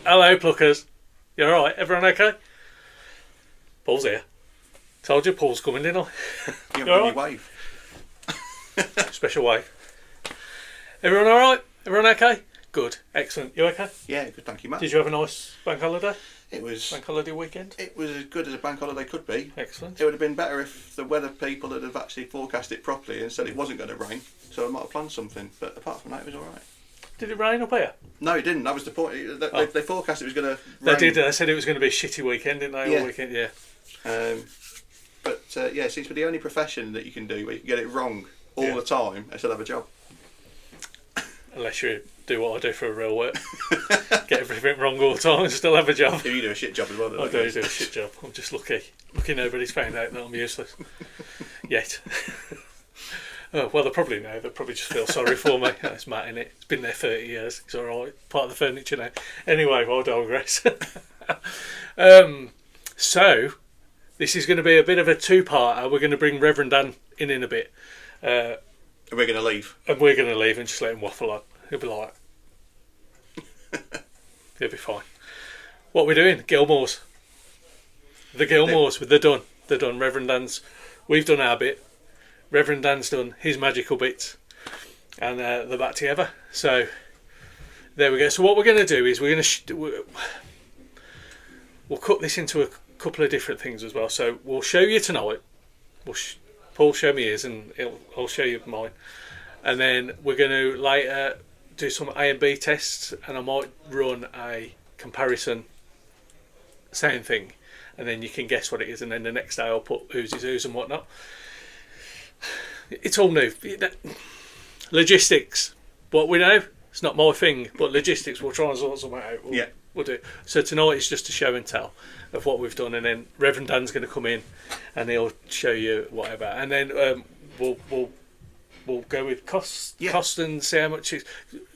Hello, pluckers. You alright? Everyone okay? Paul's here. Told you Paul's coming, didn't I? You haven't wave. Special wave. Everyone alright? Everyone okay? Good. Excellent. You okay? Yeah, good, thank you, Matt. Did you have a nice bank holiday? It was Bank holiday weekend? It was as good as a bank holiday could be. Excellent. It would have been better if the weather people had have actually forecast it properly and said it wasn't going to rain, so I might have planned something, but apart from that it was alright. Did it rain up here? No, it didn't. That was the point. They forecast it was going to They rain. did. They said it was going to be a shitty weekend, didn't they? Yeah. All weekend, yeah. It seems to be the only profession that you can do where you can get it wrong all the time and still have a job. Unless you do what I do for real work. Get everything wrong all the time and still have a job. You do a shit job as well, don't you? I do a shit job. I'm just lucky. Lucky nobody's found out that I'm useless. Yet. Oh, well, they probably know. They probably just feel sorry for me. It's Matt, innit? It's been there 30 years. It's alright. Part of the furniture now. Anyway, I digress. So, this is going to be a bit of a two-parter. We're going to bring Reverend Dan in a bit. And we're going to leave. And we're going to leave and just let him waffle on. He'll be like... He'll be fine. What are we doing? Gilmore's. The Gilmores. They're done. They're done. Reverend Dan's... We've done our bit. Reverend Dan's done his magical bits. And they're back together. So, there we go. So what we're going to do is we're going to... We'll cut this into a couple of different things as well. So, we'll show you tonight. Paul show me his and I'll show you mine. And then we're going to later do some A and B tests, and I might run a comparison same thing, and then you can guess what it is, and then the next day I'll put who's is who's and whatnot. It's all new. Logistics, what we know, it's not my thing, but logistics, we'll try and sort something out. We'll do it. So tonight is just a show and tell of what we've done, and then Reverend Dan's going to come in and he'll show you whatever, and then we'll go with cost and see how much it's...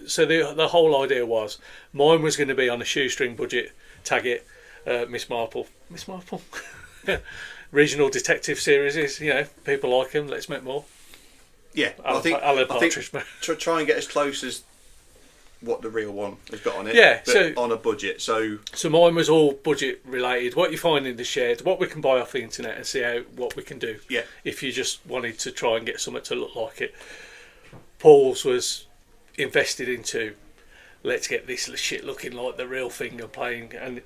So the whole idea was, mine was going to be on a shoestring budget, tag it, Miss Marple, regional detective series, people like them, let's make more. Yeah, I think try and get as close as what the real one has got on it. Yeah, but so on a budget. So mine was all budget related. What you find in the shed, what we can buy off the internet, and see what we can do. Yeah. If you just wanted to try and get something to look like it. Paul's was invested into, let's get this shit looking like the real thing and playing, and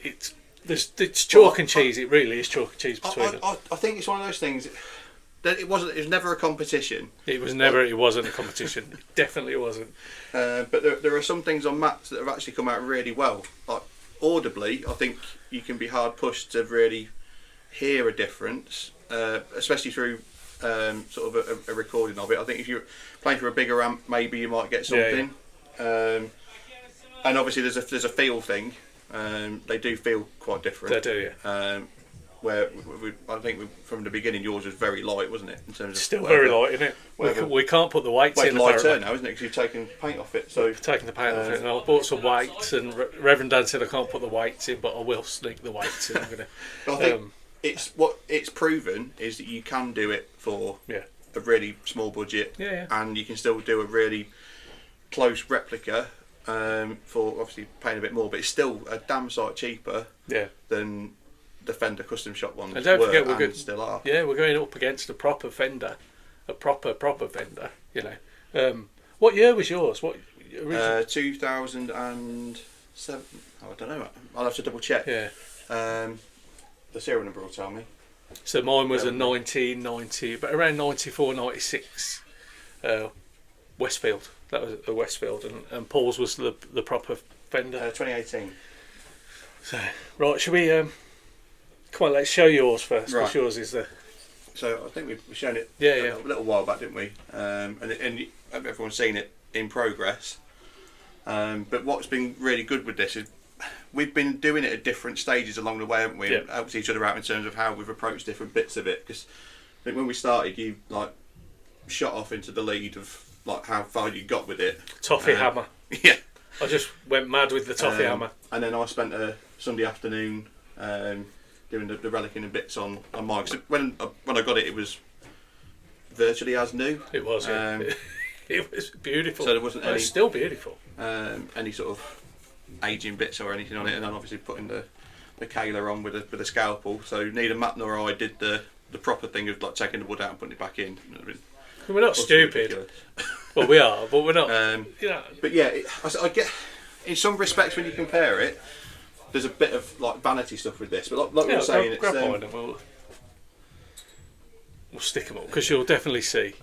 it's chalk and cheese. It really is chalk and cheese between them. I think it's one of those things that it was never a competition. It was never. It wasn't a competition. It definitely wasn't. But there are some things on maps that have actually come out really well. Like audibly, I think you can be hard pushed to really hear a difference, especially through sort of a recording of it. I think if you're playing for a bigger amp, maybe you might get something. Yeah. And obviously there's a feel thing. They do feel quite different. They do, yeah. Where I think from the beginning yours was very light, wasn't it? In terms of still very light, isn't it? We can't put the weights in. Lighter now, isn't it? Because you've taken paint off it. So taking the paint off it, and I bought some weights. And Reverend Dan said I can't put the weights in, but I will sneak the weights in. I'm gonna. I think it's proven is that you can do it for a really small budget, and you can still do a really close replica for obviously paying a bit more, but it's still a damn sight cheaper than the Fender custom shop ones. And don't forget, we're still are. Yeah, we're going up against a proper Fender, a proper Fender. What year was yours? What? 2007. I don't know. I'll have to double check. Yeah. The serial number will tell me. So mine was a 1990, but around 94, 96. Westfield. That was a Westfield, and Paul's was the proper Fender. 2018. So right, should we? Come on, let's show yours first. Right. Because yours is the... So I think we've shown it a little while back, didn't we? And everyone's seen it in progress. But what's been really good with this is we've been doing it at different stages along the way, haven't we? Yeah. Helped each other out in terms of how we've approached different bits of it. Because I think when we started, you shot off into the lead of how far you got with it. Toffee hammer. Yeah. I just went mad with the toffee hammer. And then I spent a Sunday afternoon doing the relicking and bits on mine. Because when I got it, it was virtually as new. It was. Yeah. It was beautiful. So there wasn't any. It's still beautiful. Any sort of aging bits or anything on it, and then obviously putting the Kayla on with a scalpel. So neither Matt nor I did the proper thing of like taking the wood out and putting it back in. We're not stupid. Well, we are, but we're not. But yeah, I get in some respects when you compare it, there's a bit of like vanity stuff with this. But like we were saying, grab mine and we'll stick them up because you'll definitely see.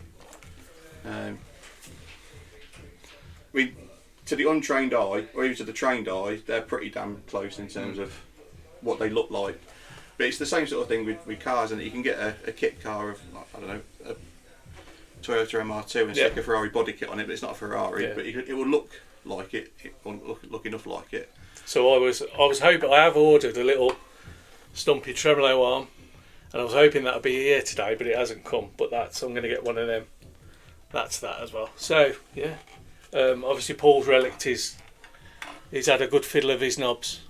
To the untrained eye, or even to the trained eye, they're pretty damn close in terms of what they look like. But it's the same sort of thing with cars, and you can get a kit car of, I don't know, a Toyota MR2 and stick a Ferrari body kit on it, but it's not a Ferrari. But it will look like it. It will look enough like it. So I was hoping, I have ordered a little Stumpy tremolo arm, and I was hoping that would be here today, but it hasn't come. But I'm going to get one of them. That's that as well. So yeah. Obviously Paul's relic he's had a good fiddle of his knobs.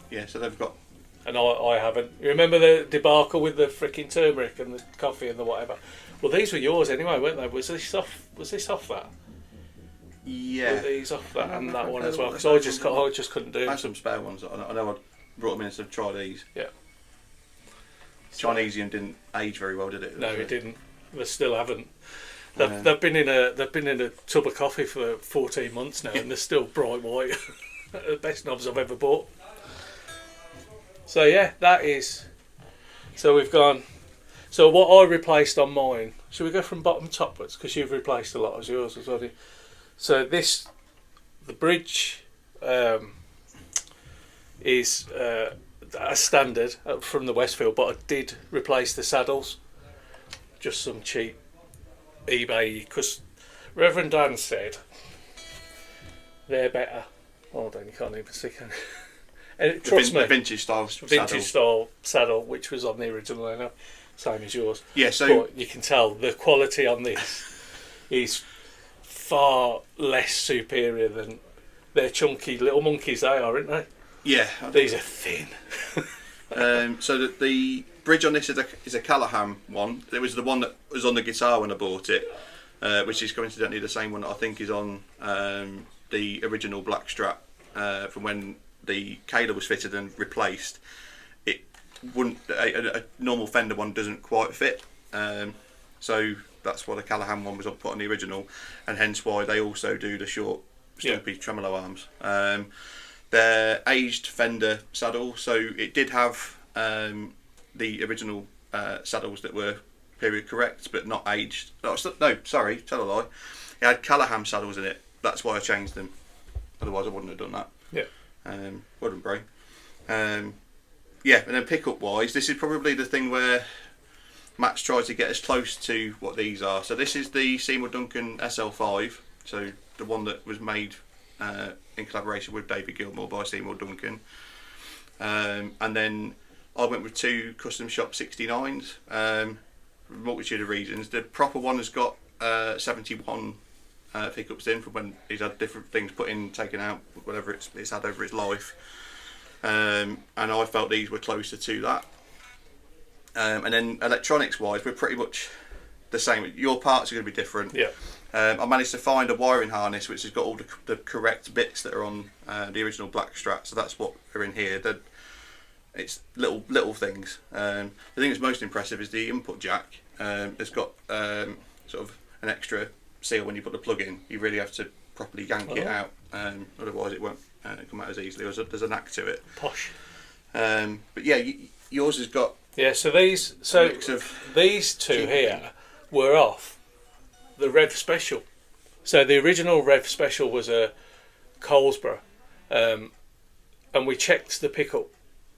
Yeah, so they've got... And I haven't. You remember the debacle with the freaking turmeric and the coffee and the whatever? Well, these were yours anyway, weren't they? Was this off that? Yeah. Were these off that and that one as well? Because I just couldn't do them. I had some spare ones. I know I brought them in to try these. Yeah. Chinesian didn't age very well, did it? No, it didn't. They still haven't. They've been in a tub of coffee for 14 months now, and they're still bright white. The best knobs I've ever bought. So yeah, that is. So we've gone. So what I replaced on mine. Should we go from bottom to upwards? Because you've replaced a lot as yours as well. So the bridge is a standard from the Westfield, but I did replace the saddles. Just some cheap eBay, because Reverend Dan said they're better. Hold on, you can't even see. Trust me, vintage style saddle, which was on the original, I know, same as yours. Yeah, so but you can tell the quality on this is far less superior than their chunky little monkeys. They are, aren't they? Yeah, these are thin. So the bridge on this is a Callahan one. It was the one that was on the guitar when I bought it, which is coincidentally the same one that I think is on the original black Strat from when the Kayla was fitted and replaced. It wouldn't a normal Fender one doesn't quite fit, so that's why the Callahan one was put on the original, and hence why they also do the short stumpy tremolo arms. They're aged Fender saddle, so it did have the original saddles that were period correct but not aged. No, sorry, tell a lie. It had Callahan saddles in it. That's why I changed them. Otherwise, I wouldn't have done that. Yeah. Wouldn't brain. Yeah, and then pickup wise, this is probably the thing where Matt's tried to get as close to what these are. So this is the Seymour Duncan SL5. So the one that was made in collaboration with David Gilmore by Seymour Duncan. And then I went with two custom shop 69s for a multitude of reasons. The proper one has got 71 pickups in from when he's had different things put in, taken out, whatever it's had over its life. And I felt these were closer to that. And then electronics wise, we're pretty much the same. Your parts are going to be different. Yeah. I managed to find a wiring harness which has got all the correct bits that are on the original black Strat, so that's what are in here. It's little things. The thing that's most impressive is the input jack. It's got sort of an extra seal when you put the plug in. You really have to properly yank it out, otherwise it won't come out as easily. There's a knack to it. Posh. But yeah, yours has got so these two here were off the Rev Special. So the original Rev Special was a Colesborough, and we checked the pickup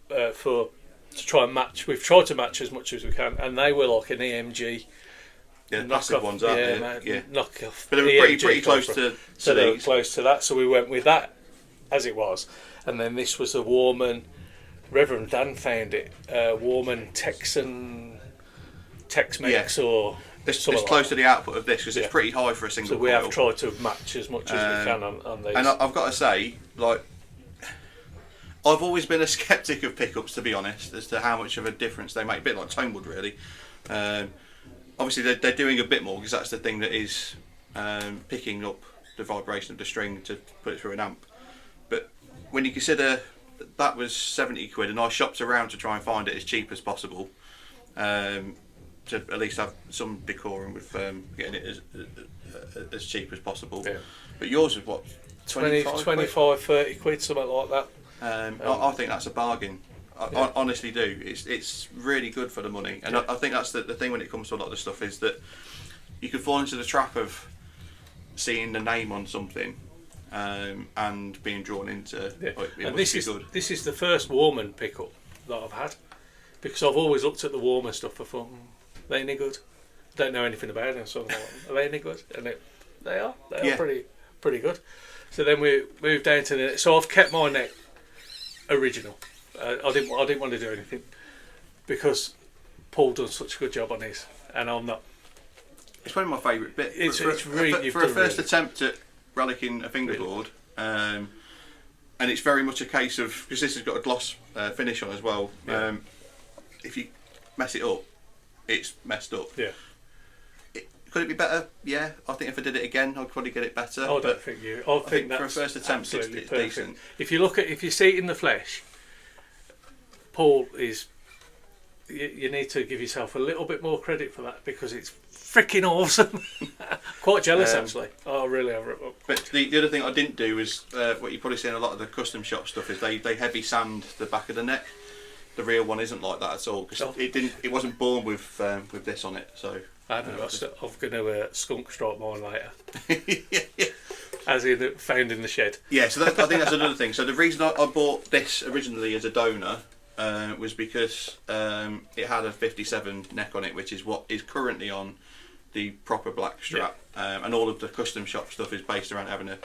to try and match. We've tried to match as much as we can, and they were like an EMG. Yeah, massive ones, aren't they? Man, yeah, knock off. But they were pretty close to so they were close to that. So we went with that as it was, and then this was a Warman. Reverend Dan found it. Warman Tex-Mex or. It's close to the output of this because it's pretty high for a single. So we coil. have tried to match as much as we can on these. And I've got to say, like, I've always been a sceptic of pickups, to be honest, as to how much of a difference they make. A bit like Tonewood, really. obviously they're doing a bit more because that's the thing that is picking up the vibration of the string to put it through an amp. But when you consider that was 70 quid, and I shopped around to try and find it as cheap as possible, to at least have some decorum with getting it as cheap as possible. Yeah. But yours was what, 25, 30 quid, something like that. I think that's a bargain. I honestly do. It's really good for the money, and I think that's the thing when it comes to a lot of the stuff is that you could fall into the trap of seeing the name on something and being drawn into it must be good. This is the first Warman pickup that I've had, because I've always looked at the Warman stuff and thought, are they any good? I don't know anything about them, so I'm like, are they any good? And they are pretty good. So then we moved down to the. So I've kept my neck original. I didn't want to do anything because Paul done such a good job on his, and I'm not. It's one of my favourite bits. It's really for a first attempt at relicking a fingerboard, and it's very much a case of, because this has got a gloss finish on as well. Yeah. If you mess it up, it's messed up. Yeah. Could it be better? Yeah, I think if I did it again, I'd probably get it better. I think that's for a first attempt, it's decent. If you see it in the flesh, Paul is. You need to give yourself a little bit more credit for that because it's freaking awesome. Quite jealous actually. I really am. But the other thing I didn't do was what you probably see in a lot of the custom shop stuff is they heavy sand the back of the neck. The real one isn't like that at all because it wasn't born with this on it. So I'm going to skunk stripe mine later. As in found in the shed. Yeah, so I think that's another thing. So the reason I bought this originally as a donor was because it had a 57 neck on it, which is what is currently on the proper black Strat, and all of the custom shop stuff is based around having a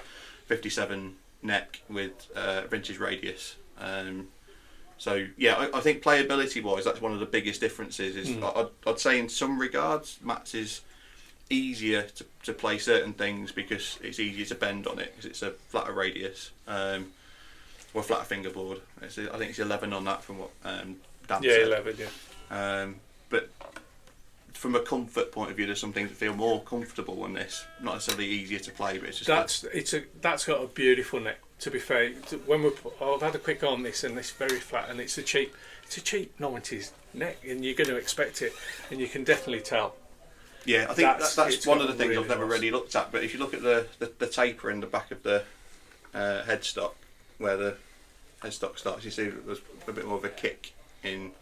57 neck with vintage radius. So yeah, I think playability wise, that's one of the biggest differences. I'd say in some regards, Matt's is easier to play certain things because it's easier to bend on it because it's a flatter radius. Or flatter fingerboard. I think it's 11 on that from what Dan said. 11, but from a comfort point of view, there's some things that feel more comfortable on this. Not necessarily easier to play, but it's just that's got a beautiful neck. To be fair, I've had a quick on this, and it's very flat, and it's a cheap 90s neck, and you're going to expect it, and you can definitely tell. Yeah, I think that's one of the things I've never really looked at. But if you look at the taper in the back of the headstock, where the headstock starts, you see there's a bit more of a kick in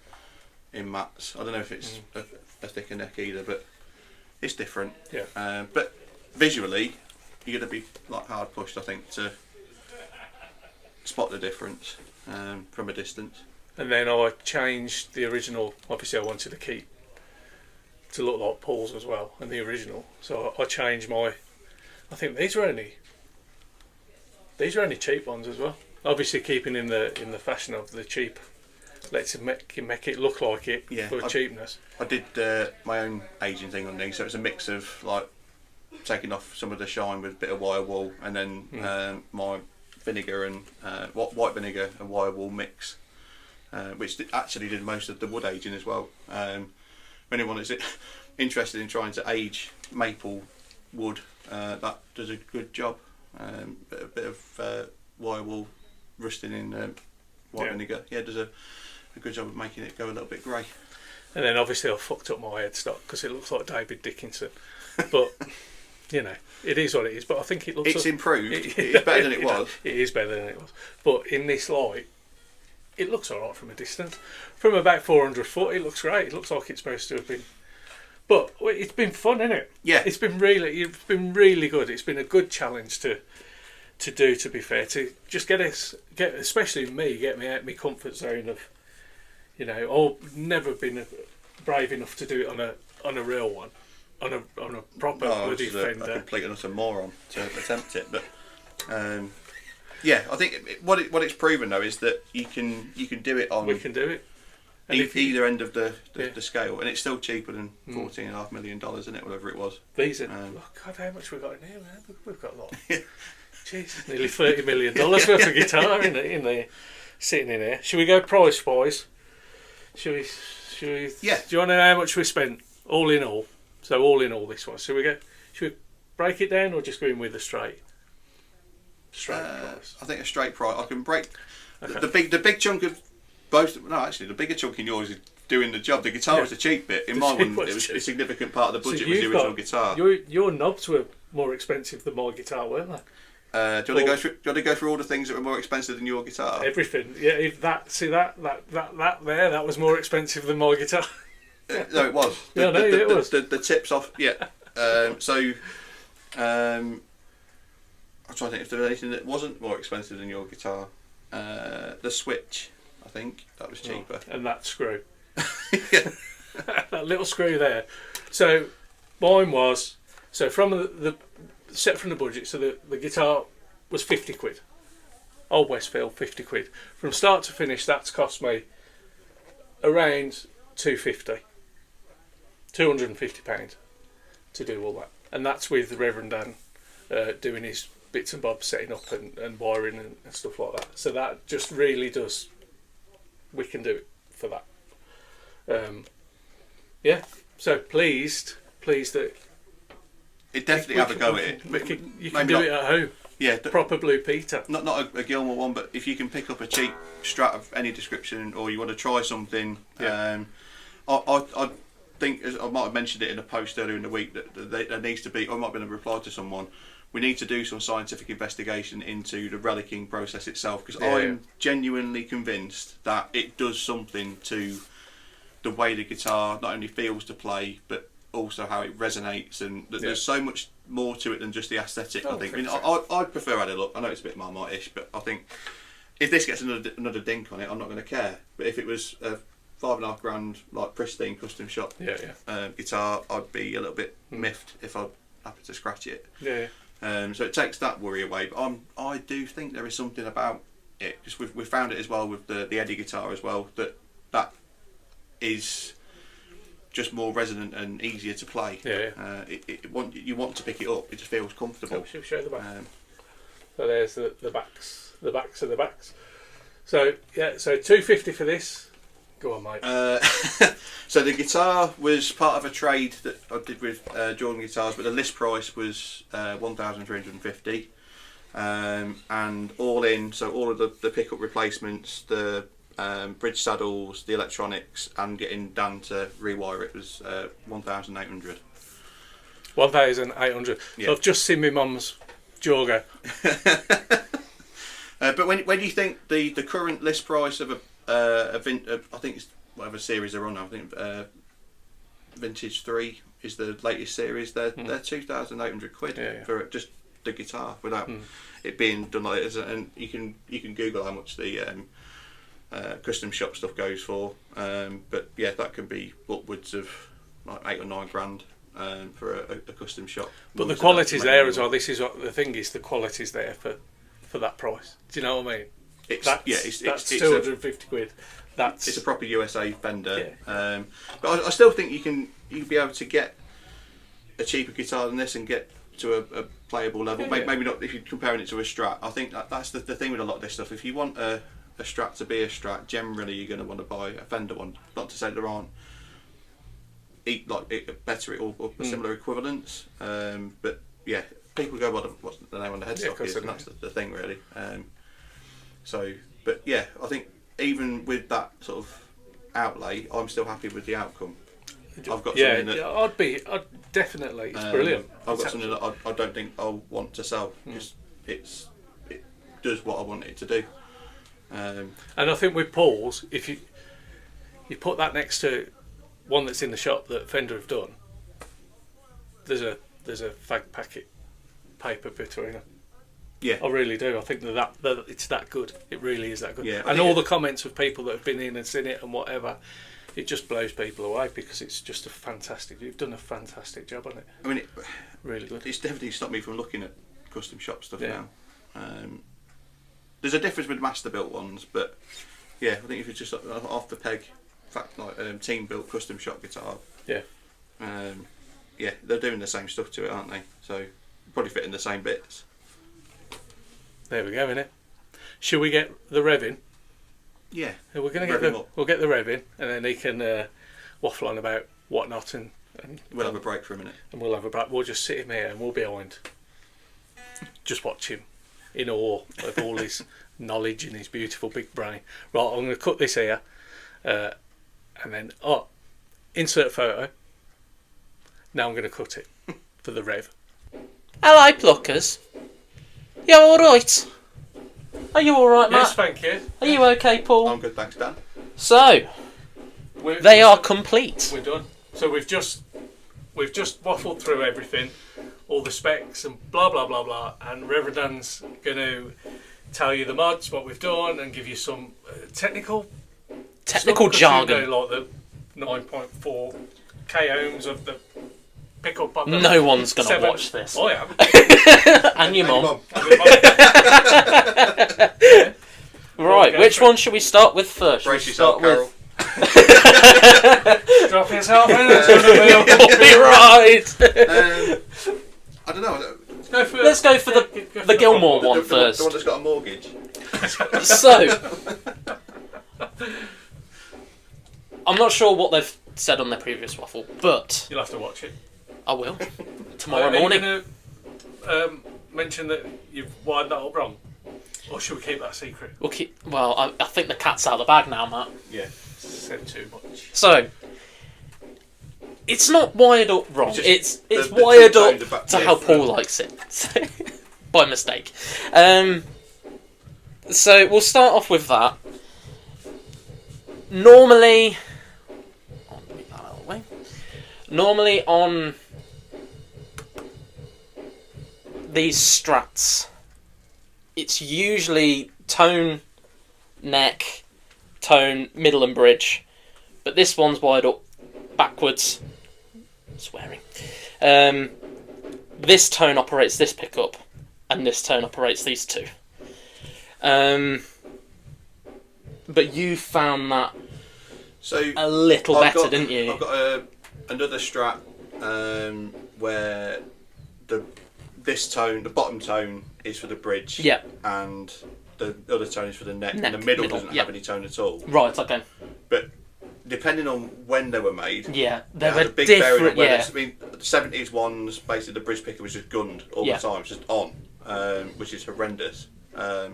Matt's. I don't know if it's a thicker neck either, but it's different. Yeah. But visually, you're going to be like hard pushed, I think, to spot the difference from a distance. And then I changed the original. Obviously, I wanted to keep to look like Paul's as well, and the original. So I changed my. I think these were only cheap ones as well. Obviously, keeping in the fashion of the cheap. Let's make it look like it for cheapness. I did my own aging thing on these, so it's a mix of like taking off some of the shine with a bit of wire wool, and then my vinegar and white vinegar and wire wool mix, which actually did most of the wood aging as well. For anyone that's interested in trying to age maple wood, that does a good job. A bit of wire wool rusting in white vinegar, does a good job of making it go a little bit grey. And then obviously I fucked up my headstock because it looks like David Dickinson, but you know, it is what it is. But I think it looks. It's improved. It's better than it was. It is better than it was. But in this light, it looks alright from a distance. From about 400 foot, it looks great. It looks like it's supposed to have been. But it's been fun, isn't it? Yeah. It's been really good. It's been a good challenge to do. To be fair, to just get especially me, get me out of my comfort zone of, you know, I've never been brave enough to do it on a real one. On a proper bloody Fender. A complete and utter moron to attempt it, but yeah, I think what it's proven though is that you can do it on. We can do it. And either end of the scale, and it's still cheaper than $14.5 million, isn't it? Whatever it was. These are God, how much we got in here, man? We've got a lot. Jeez, nearly $30 million worth of guitar in there, sitting in here. Should we go price wise? Should we? Yeah. Do you want to know how much we spent all in all? So all in all, this one. So should we break it down or just go in with a straight price? I think a straight price. I can break Okay. the big chunk of both. No, actually, the bigger chunk in yours is doing the job. The guitar was the cheap bit. In my one, it was a significant part of the budget was the original guitar. Your knobs were more expensive than my guitar, weren't they? Do you want to go through all the things that were more expensive than your guitar? Everything. Yeah. If that was more expensive than my guitar. No, it was. It was. The tips off. Yeah. I'm trying to think if there was anything that wasn't more expensive than your guitar. The switch, I think that was cheaper. And that screw. That little screw there. So mine was from the set from the budget. So the guitar was 50 quid. Old Westfield, 50 quid. From start to finish, that's cost me around 250 pounds to do all that, and that's with Reverend Dan doing his bits and bobs, setting up and wiring and stuff like that. So that just really does. We can do it for that. Yeah. So pleased that. It definitely have a go at it. You can do it at home. Yeah, proper Blue Peter. Not a Gilmore one, but if you can pick up a cheap Strat of any description, or you want to try something, I think, as I might have mentioned it in a post earlier in the week, that there needs to be, or I might have been a reply to someone. We need to do some scientific investigation into the relicking process itself, because I'm genuinely convinced that it does something to the way the guitar not only feels to play, but also how it resonates, and there's so much more to it than just the aesthetic. I think. I'd prefer how they look. I know it's a bit Marmite-ish, but I think if this gets another dink on it, I'm not going to care. But if it was a $5.5 grand like pristine custom shop guitar, I'd be a little bit miffed if I happened to scratch it. So it takes that worry away. But I do think there is something about it, because we've found it as well with the Eddie guitar as well, that is just more resonant and easier to play. You want to pick it up. It just feels comfortable. Should we show the back? So there's the backs. The backs are the backs. So so $250 for this. Go on, mate. So the guitar was part of a trade that I did with Jordan Guitars, but the list price was $1,350, and all in. So all of the pickup replacements, the bridge saddles, the electronics, and getting Dan to rewire it was 1,800. 1,800. So I've just seen my mum's jaw go. But when you think the current list price of I think it's whatever series they're on. I think Vintage 3 is the latest series. They're 2,800 quid for just the guitar without it being done like it is. And you can Google how much the custom shop stuff goes for, but that can be upwards of like $8 or $9 grand for a custom shop. But the quality's there as well. This is what the thing is. The quality's there for that price. Do you know what I mean? That's 250 quid. It's a proper USA Fender. But I still think you can be able to get a cheaper guitar than this and get to a playable level. Maybe not if you're comparing it to a Strat. I think that's the thing with a lot of this stuff. If you want a Strat to be a Strat, generally you're going to want to buy a Fender one. Not to say there aren't better or similar equivalents, but people go by what's the name on the headstock is, and that's the thing really. I think even with that sort of outlay, I'm still happy with the outcome. I've got something that I'd definitely. It's brilliant. I've got something that I don't think I'll want to sell because it does what I want it to do. And I think with Paul's, if you put that next to one that's in the shop that Fender have done, there's a fag packet paper between them. Yeah, I really do. I think that it's that good. It really is that good. Yeah, and all the comments of people that have been in and seen it and whatever, it just blows people away because it's just you've done a fantastic job on it. I mean, really good. It's definitely stopped me from looking at custom shop stuff now. There's a difference with master built ones, but I think if it's just off the peg, team built custom shop guitar, they're doing the same stuff to it, aren't they? So probably fit in the same bits. There we go, innit? Should we get the rev in? Yeah. We're gonna we'll get the rev in, and then he can waffle on about whatnot and And We'll have a break for a minute. And we'll have a break. We'll just sit him here and we'll be behind. Just watch him in awe of all his knowledge and his beautiful big brain. Right, I'm going to cut this here. And then, insert photo. Now I'm going to cut it for the Rev. Hello, Pluckers. You alright? Are you alright, Matt? Yes, thank you. Are you okay, Paul? I'm good, thanks, Dan. So, they are complete. We're done. So we've just waffled through everything, all the specs and blah blah blah blah. And Reverend Dan's going to tell you the mods, what we've done, and give you some technical jargon. You know, like the 9.4 k ohms of the pickup. Of the No one's going to watch this. I am. And your mum. Yeah. Right, which one should we start with first? Brace yourself, Carol. Drop yourself in. It's going to be a Copyright. I don't know. Let's go for the Gilmore one first. The one that's got a mortgage. So, I'm not sure what they've said on their previous waffle, but You'll have to watch it. I will tomorrow Are you morning. going to mention that you've wired that up wrong? Or should we keep that secret? Well, I think the cat's out of the bag now, Matt. Yeah. Said too much. So, it's not wired up wrong. It's the wired two-tone up back to to how the Paul front. likes it. By mistake. So, we'll start off with that. Normally... move that out of the way. Normally on these strats, it's usually tone, neck, tone, middle and bridge. But this one's wired up backwards. Swearing. This tone operates this pickup, and this tone operates these two. But you found that a little better, didn't you? I've got another strat where this tone, the bottom tone, is for the bridge. Yeah. And the other tone is for the neck. And the middle doesn't have any tone at all. Right, okay. But depending on when they were made, Yeah, they it were had a big bearing on different, whether yeah. I mean, the 70s ones, basically the bridge picker was just gunned all the time, it's just on, which is horrendous. Your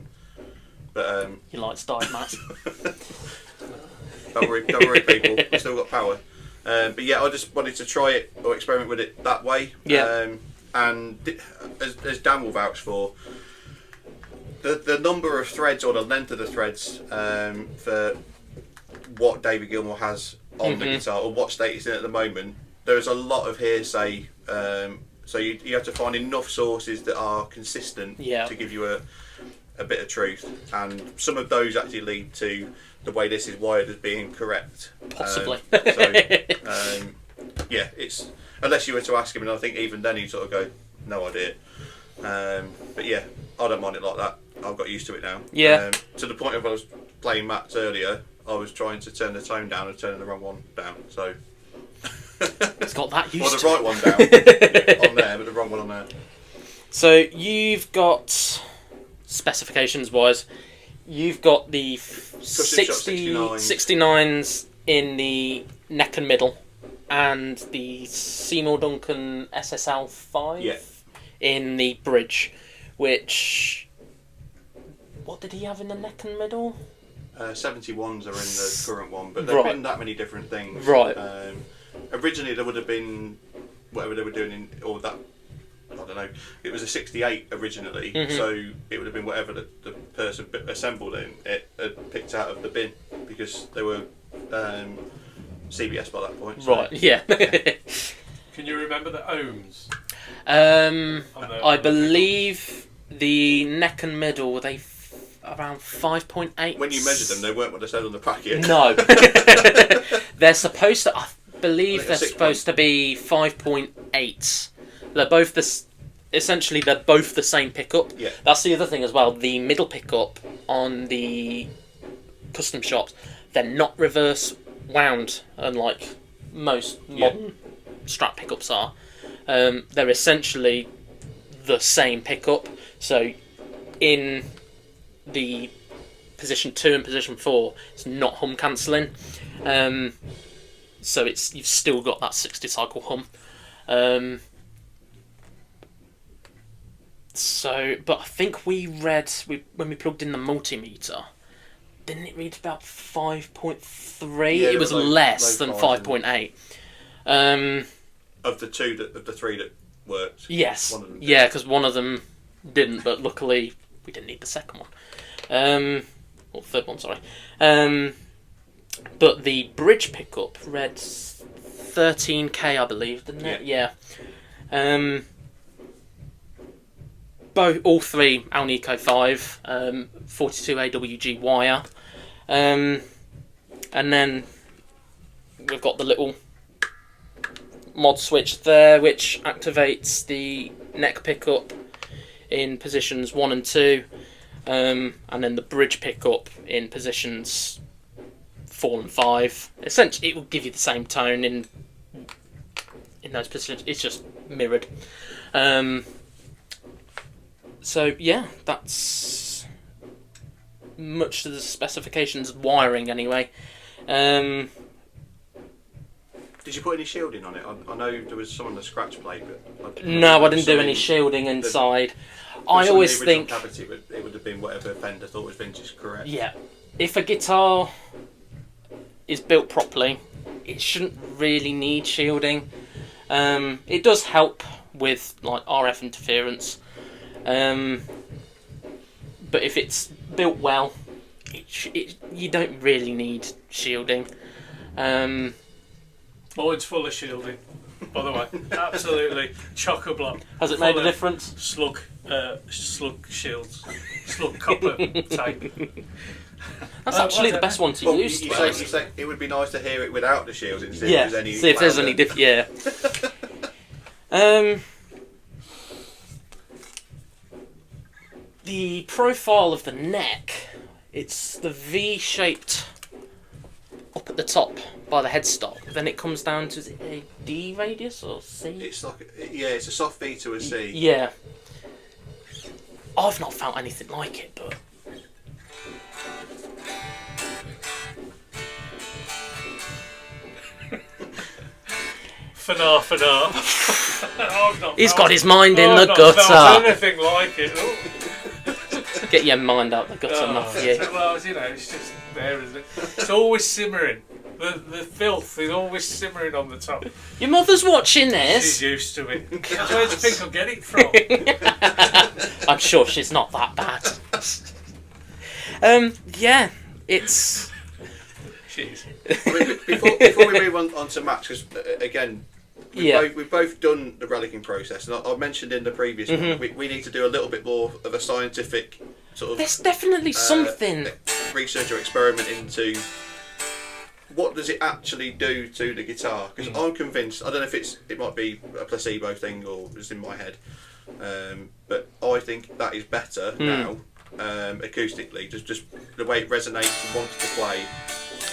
lights died, Matt. Don't worry, people. I've still got power. But yeah, I just wanted to try it or experiment with it that way. Yeah. As Dan will vouch for, the number of threads or the length of the threads for what David Gilmore has on the guitar or what state he's in at the moment, there's a lot of hearsay. So you have to find enough sources that are consistent to give you a bit of truth, and some of those actually lead to the way this is wired as being correct. Possibly. Yeah, it's unless you were to ask him, and I think even then he'd sort of go, no idea. But yeah, I don't mind it like that. I've got used to it now. Yeah. To the point of when I was playing Matt's earlier, I was trying to turn the tone down and turning the wrong one down. So It's got that used well, the to right one down on there, but the wrong one on there. So you've got, specifications wise, you've got the 69s in the neck and middle, and the Seymour Duncan SSL 5 in the bridge, which... What did he have in the neck and middle? 71s are in the current one, but there have been that many different things. Right. Originally there would have been whatever they were doing in, or that, I don't know, it was a 68 originally, so it would have been whatever the person assembled it had picked out of the bin, because they were CBS by that point. So. Right, yeah. Can you remember the ohms? I believe the neck and middle, were they around 5.8? When you measured them, they weren't what they said on the packet. No. They're supposed to, I believe they're supposed to be 5.8. They're both essentially they're both the same pickup. Yeah. That's the other thing as well. The middle pickup on the custom shops, they're not reverse wound, unlike most modern Strat pickups are. They're essentially the same pickup. So in the position 2 and position 4, it's not hum cancelling. so you've still got that 60 cycle hum. But I think when we plugged in the multimeter, didn't it read about 5.3? Yeah, it was less than 5.8. Of the three that worked. Yes. One of them did. Yeah, because one of them didn't, but luckily we didn't need the second one. Or third one, sorry. But the bridge pickup read 13k, I believe, didn't it? Yeah. All three Alnico 5, 42 AWG wire, and then we've got the little mod switch there, which activates the neck pickup in positions 1 and 2, and then the bridge pickup in positions 4 and 5. Essentially, it will give you the same tone in those positions. It's just mirrored. So yeah, that's much to the specifications of wiring anyway. Did you put any shielding on it? I know there was some on the scratch plate, but No, I didn't do any shielding inside. I always think cavity, but it would have been whatever Fender thought was vintage correct. Yeah, if a guitar is built properly, it shouldn't really need shielding. It does help with like RF interference, but if it's built well, you don't really need shielding. Mine's full of shielding, by the way. Absolutely chock-a-block. Has it Full made a of difference? Slug shields, slug copper tape. That's actually the best one to Well, use. you say it would be nice to hear it without the shields and see Yeah, if there's any. see if there's any yeah. The profile of the neck, it's the V-shaped up at the top by the headstock. Then it comes down to, is it a D radius or C? It's like it's a soft V to a C. Yeah. I've not found anything like it, but For now. he's got his mind in the Not gutter. anything like it. Oh. Get your mind out the gutter, Matthew. Well, it's just there, isn't it? It's always simmering. The filth is always simmering on the top. Your mother's watching this. She's used to it. Where do you think I'll get it from? I'm sure she's not that bad. Yeah, it's. Jeez. Before we move on to Max, because again, Yeah. we've both done the relicking process, and I mentioned in the previous one, we need to do a little bit more of a scientific sort of There's definitely something. research or experiment into what does it actually do to the guitar. Because I'm convinced, I don't know if it might be a placebo thing or it's in my head, but I think that is better now acoustically, just the way it resonates and wants to play.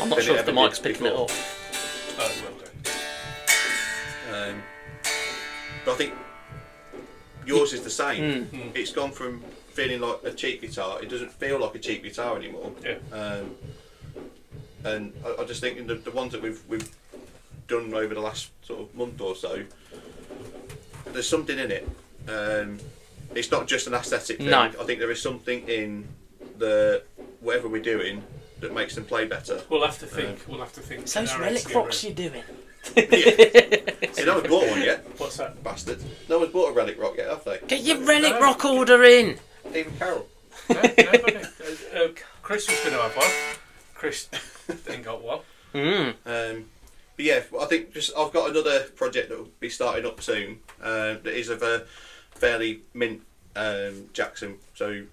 I'm not sure if the mic's picking it up. Oh, well done. But I think yours is the same. It's gone from feeling like a cheap guitar. It doesn't feel like a cheap guitar anymore. Yeah. And I just think in the ones that we've done over the last sort of month or so, there's something in it. It's not just an aesthetic thing. No. I think there is something in the whatever we're doing that makes them play better. We'll have to think. So those Our relic heads rocks you're doing. See, no one's bought one yet. What's that? Bastard. No one's bought a relic rock yet, have they? Get your relic rock order in. Even Carol. No, nobody. Chris was going to have one. Chris ain't got one. But yeah, I think I've got another project that will be starting up soon. That is of a fairly mint Jackson, so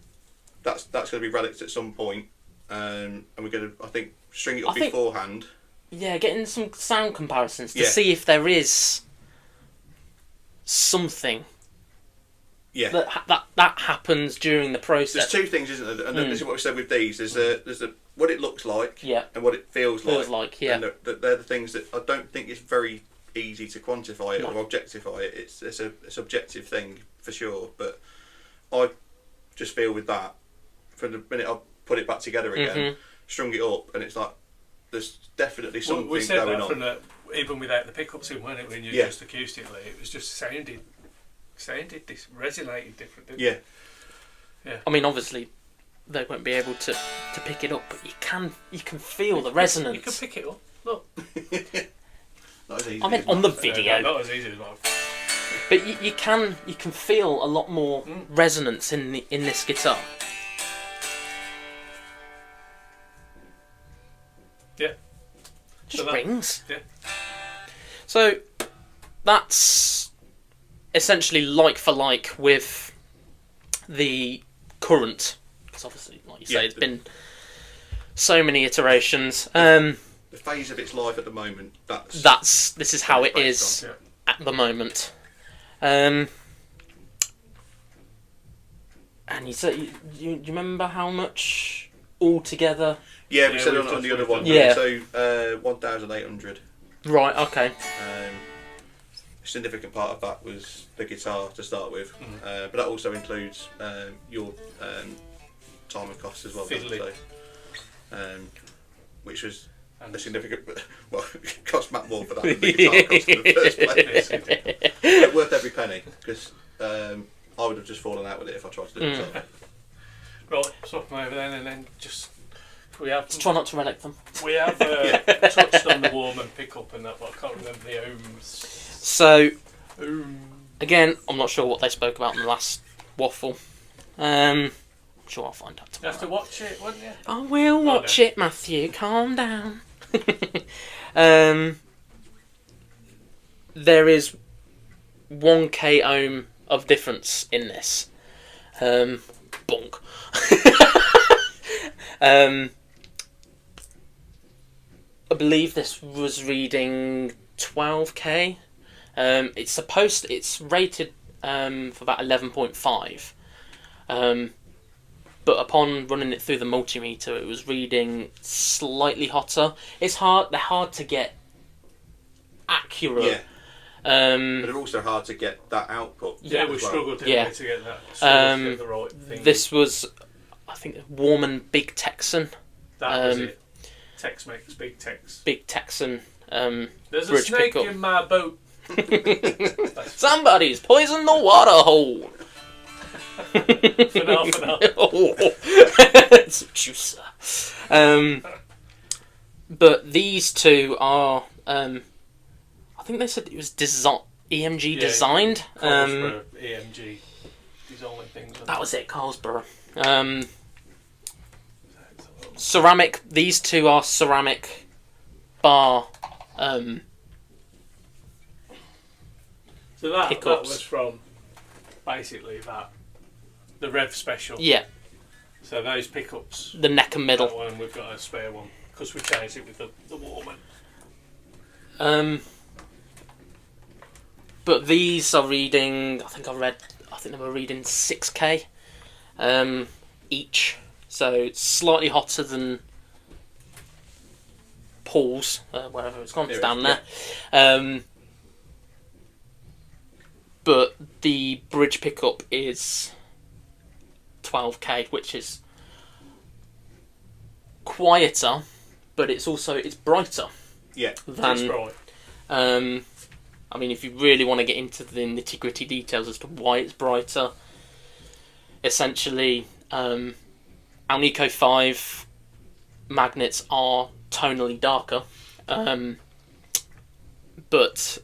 that's going to be relics at some point, and we're going to string it up beforehand. Yeah, getting some sound comparisons to Yeah. see if there is something. Yeah. That happens during the process. There's two things, isn't there? And this is what we said with these. There's what it looks like, and what it feels like. Yeah. And they're the things that I don't think it's very easy to quantify it or objectify it. It's a subjective thing for sure. But I just feel with that, from the minute I put it back together again, strung it up, and it's like there's definitely something we said going that on. even without the pickups in, weren't it? When you Yeah. just acoustically, it was just sounded this resonated different. Didn't Yeah. it? Yeah. I mean, obviously, they won't be able to pick it up, but you can feel the resonance. You can pick it up. Look. Not as easy. I mean, as on the mine. video. Not as easy as mine. But you can feel a lot more resonance in this guitar. Yeah. Just So that- rings. Yeah. So that's essentially like for like with the current, because obviously, like you say, Yeah, it's been so many iterations. The phase of its life at the moment. This is how it based is on. Yeah. at the moment. And you said you remember how much altogether? Yeah, we Yeah, said we've on the just- other one. Yeah. So 1,800. Right. Okay. A significant part of that was the guitar to start with, but that also includes your time and cost as well. Fiddly. So, which was And a significant. Well, it cost Matt more for that than the guitar cost in the first place. But worth every penny, because I would have just fallen out with it if I tried to do it myself. Right, swap them over then, and then just we have Try not to relic them. touched on the Warman pickup and that, but I can't remember the ohms. So again, I'm not sure what they spoke about in the last waffle. Sure, I'll find out You have to tomorrow. watch it, wouldn't you? I will watch no. it, Matthew. Calm down. There is 1k ohm of difference in this. Bonk. I believe this was reading 12k. It's rated for about 11.5. But upon running it through the multimeter, it was reading slightly hotter. They're hard to get accurate. Yeah, Yeah. but they're also hard to get that output. Yeah, as we well. struggled to Yeah. get that. Struggled to get the right thing. This was, I think, Warman Big Texan. That was it. Tex-Mex, big Tex. Big Texan. There's a bridge snake pickup. in my boat. Somebody's poisoned the water hole. For now. Oh, it's a juicer. But these two are, I think they said it was EMG Yeah, designed. Carlsberg, EMG, designing things. That was it, Carlsberg. Ceramic. These two are ceramic bar. So that pickups. was from basically the Rev Special. Yeah, So those pickups. the neck and middle. That one, and we've got a spare one because we changed it with the Warman. But these are reading. I think they were reading 6k each. So it's slightly hotter than Paul's, wherever it's gone. It's Yeah, down yeah. there. But the bridge pickup is 12k, which is quieter, but it's brighter Yeah, That's than. right. I mean, if you really want to get into the nitty-gritty details as to why it's brighter, essentially, Alnico 5 magnets are tonally darker, but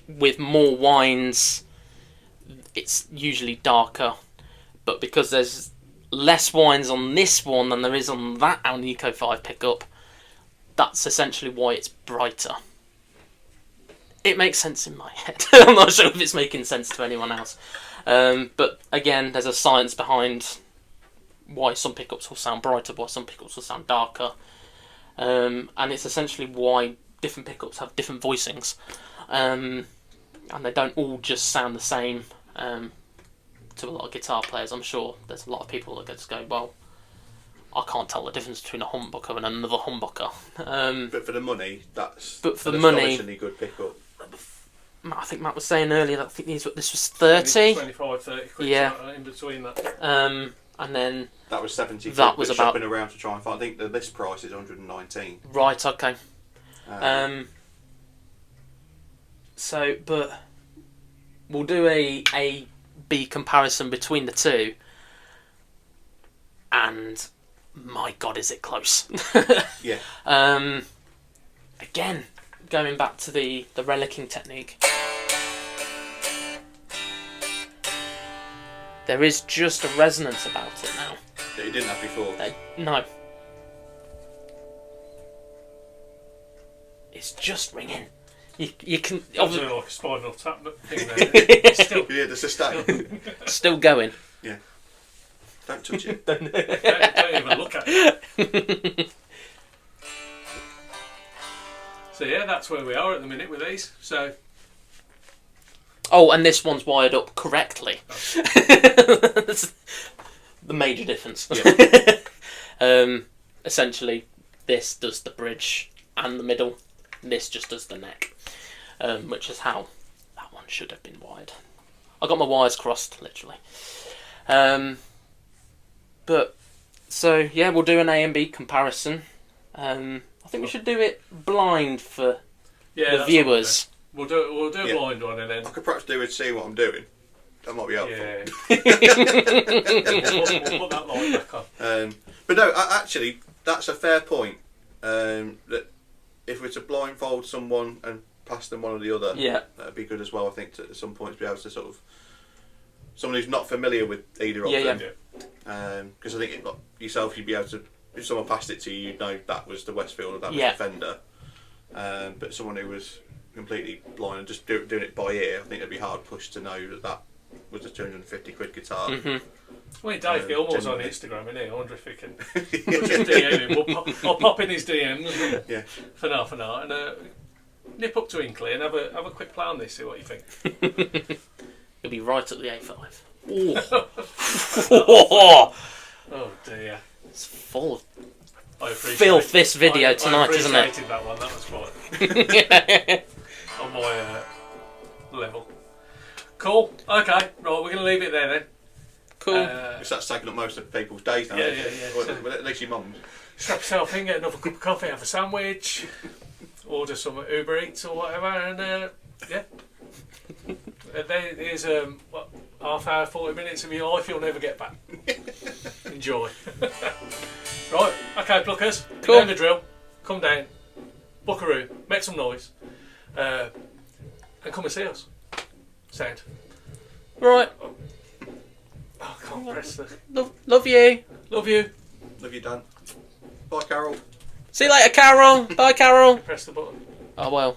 with more wines, it's usually darker. But because there's less wines on this one than there is on that Alnico 5 pickup, that's essentially why it's brighter. It makes sense in my head. I'm not sure if it's making sense to anyone else. But again, there's a science behind why some pickups will sound brighter, why some pickups will sound darker. And it's essentially why different pickups have different voicings. And they don't all just sound the same to a lot of guitar players. I'm sure there's a lot of people that just go, well, I can't tell the difference between a humbucker and another humbucker. but for the money, that's But for an the money- astonishingly good pickup. I think Matt was saying earlier that I think this was 30. 25, 30 quid. Yeah. So in between that. And then, That was 70. That quid, was but about- shopping around to try and find. I think the list price is 119. right, okay. So, but we'll do a B comparison between the two, and my God, is it close? Yeah. Again, going back to the relicking technique, there is just a resonance about it now. That you didn't have before. No. It's just ringing. You can Obviously, like a spinal tap thing there. It's still, Yeah, the sustain. still going. Yeah. Don't touch it. don't even look at it. So yeah, that's where we are at the minute with these. So Oh, and this one's wired up correctly. That's the major difference. Yeah. Essentially, this does the bridge and the middle. This just does the neck, which is how that one should have been wired. I got my wires crossed, literally. But so yeah, we'll do an A and B comparison. I think we should do it blind for yeah, the that's viewers. what we'll do a Yeah. blind one and then I could perhaps do with seeing what I'm doing. That might be helpful. yeah. we'll put that light back on. But no, actually, that's a fair point. That if we're to blindfold someone and pass them one or the other, Yeah. that'd be good as well. I think to, at some points be able to sort of someone who's not familiar with either of Yeah, them. Yeah. Because I think like yourself, you'd be able to. If someone passed it to you, you'd know that was the Westfield or that was Yeah. the Fender. But someone who was completely blind and just doing it by ear, I think it'd be hard pushed to know that that was a £250 guitar. Mm-hmm. Well, Dave Gilmore's on genuinely. Instagram, isn't he? I wonder if he can. We'll just DM him. I'll pop in his DMs Yeah. for half an hour and nip up to Inkley and have a quick play on this. See what you think. You'll be right at the A5. Oh. Oh dear. It's full of I appreciate filth this video tonight, I isn't it? appreciated that one. That was quite on my level. Cool. Okay. Right. We're going to leave it there then. cool. Because that's taking up most of people's days now. Yeah, isn't yeah, it? yeah. Well, at least your mum's. Strap yourself in, get another cup of coffee, have a sandwich, order some Uber Eats or whatever, and yeah. There's what, half hour, 40 minutes of your life you'll never get back. Enjoy. Right, okay, pluckers. Cool. You know the drill. Come down, book a room, make some noise, and come and see us. Sound. Right. Oh, I can't press the. Love you. Love you. Love you, Dan. Bye, Carol. See you later, Carol. Bye, Carol. Press the button. Oh well.